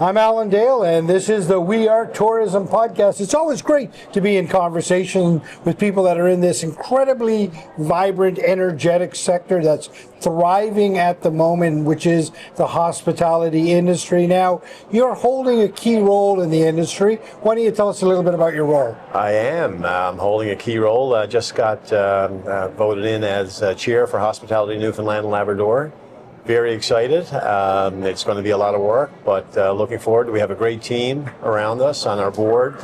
I'm Alan Dale, and this is the We Are Tourism podcast. It's always great to be in conversation with people that are in this incredibly vibrant, energetic sector that's thriving at the moment, which is the hospitality industry. Now, you're holding a key role in the industry. Why don't you tell us a little bit about your role? I am. I'm holding a key role. I just got voted in as chair for Hospitality Newfoundland and Labrador. Very excited. It's going to be a lot of work, but looking forward. We have a great team around us on our board,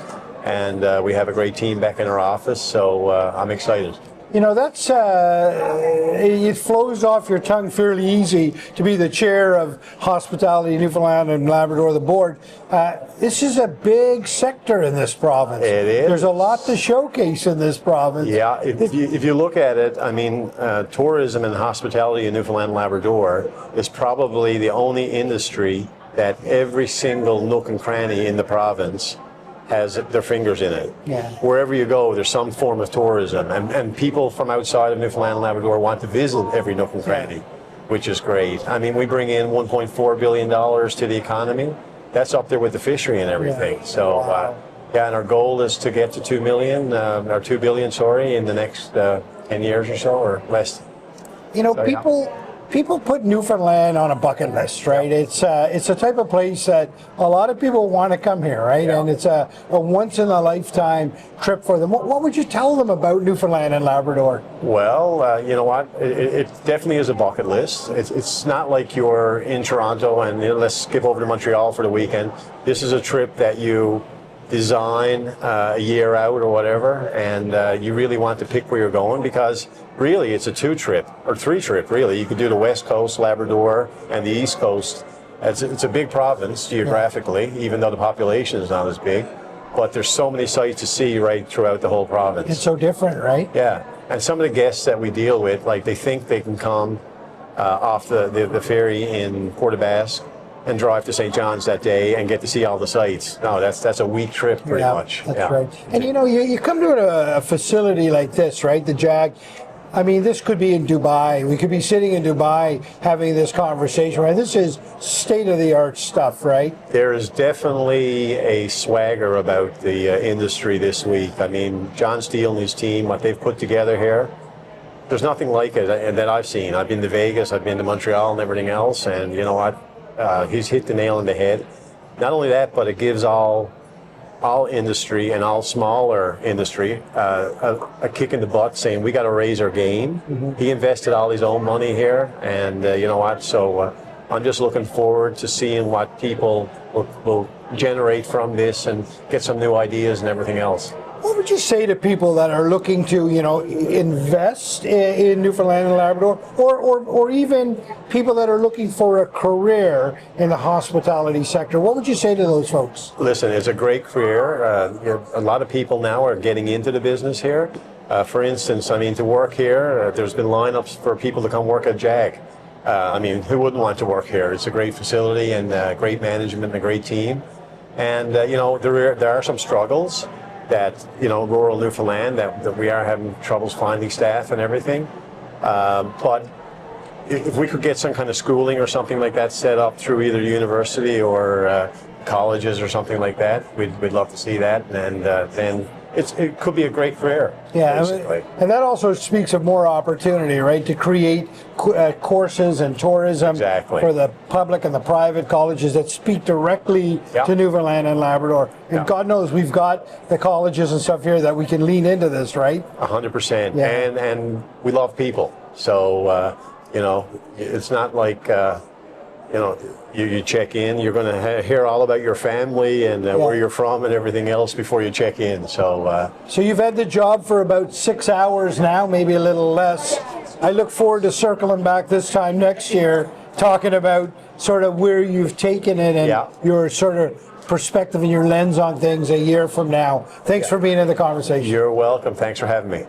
and we have a great team back in our office, so I'm excited. You know, that's, it flows off your tongue fairly easy to be the chair of Hospitality Newfoundland and Labrador, the board. This is a big sector in this province. It is. There's a lot to showcase in this province. Yeah, if you look at it, I mean, tourism and hospitality in Newfoundland and Labrador is probably the only industry that every single nook and cranny in the province has their fingers in it. Yeah. Wherever you go, there's some form of tourism, and people from outside of Newfoundland and Labrador want to visit every nook and cranny, which is great. I mean, we bring in $1.4 billion to the economy. That's up there with the fishery and everything. Yeah. So, Wow. yeah, and our goal is to get to 2 million, or 2 billion, sorry, in the next 10 years or so, or less. You know, So, people put Newfoundland on a bucket list, right? It's a type of place that a lot of people want to come here, right? Yeah. And it's a once in a lifetime trip for them. What would you tell them about Newfoundland and Labrador? Well, you know what? It definitely is a bucket list. It's not like you're in Toronto and let's skip over to Montreal for the weekend. This is a trip that you design a year out or whatever, and you really want to pick where you're going, because really it's a 2-trip or 3-trip really. You could do the West Coast, Labrador, and the East Coast. It's a big province geographically, even though the population is not as big, but there's so many sites to see right throughout the whole province. It's so different, right? Yeah, and some of the guests that we deal with, like, they think they can come off the ferry in Port aux Basques and drive to St. John's that day and get to see all the sites. No, that's a week trip pretty much. That's right. And you know, you come to a facility like this, right? The JAG. I mean, this could be in Dubai. We could be sitting in Dubai having this conversation, right? This is state-of-the-art stuff, right? There is definitely a swagger about the industry this week. I mean, John Steele and his team, what they've put together here, there's nothing like it that I've seen. I've been to Vegas, I've been to Montreal and everything else, and you know what? He's hit the nail on the head. Not only that, but it gives all industry and all smaller industry a kick in the butt, saying we got to raise our game. Mm-hmm. He invested all his own money here, and you know what? So I'm just looking forward to seeing what people will generate from this and get some new ideas and everything else. What would you say to people that are looking to, you know, invest in Newfoundland and Labrador, or even people that are looking for a career in the hospitality sector? What would you say to those folks? Listen, it's a great career. A lot of people now are getting into the business here. For instance, I mean, to work here, there's been lineups for people to come work at JAG. I mean, who wouldn't want to work here? It's a great facility and great management and a great team. And, you know, there are some struggles that, you know, rural Newfoundland, that we are having troubles finding staff and everything. But if we could get some kind of schooling or something like that set up through either university or colleges or something like that, we'd love to see that. And then it could be a great career. Yeah, basically. And that also speaks of more opportunity, right, to create courses and tourism for the public and the private colleges that speak directly to Newfoundland and Labrador. And God knows we've got the colleges and stuff here that we can lean into this, right? 100%. Yeah. And we love people. So, you know, it's not like, you know, you check in, you're going to hear all about your family and where you're from and everything else before you check in. So you've had the job for about 6 hours now, maybe a little less. I look forward to circling back this time next year, talking about sort of where you've taken it and your sort of perspective and your lens on things a year from now. Thanks for being in the conversation. You're welcome. Thanks for having me.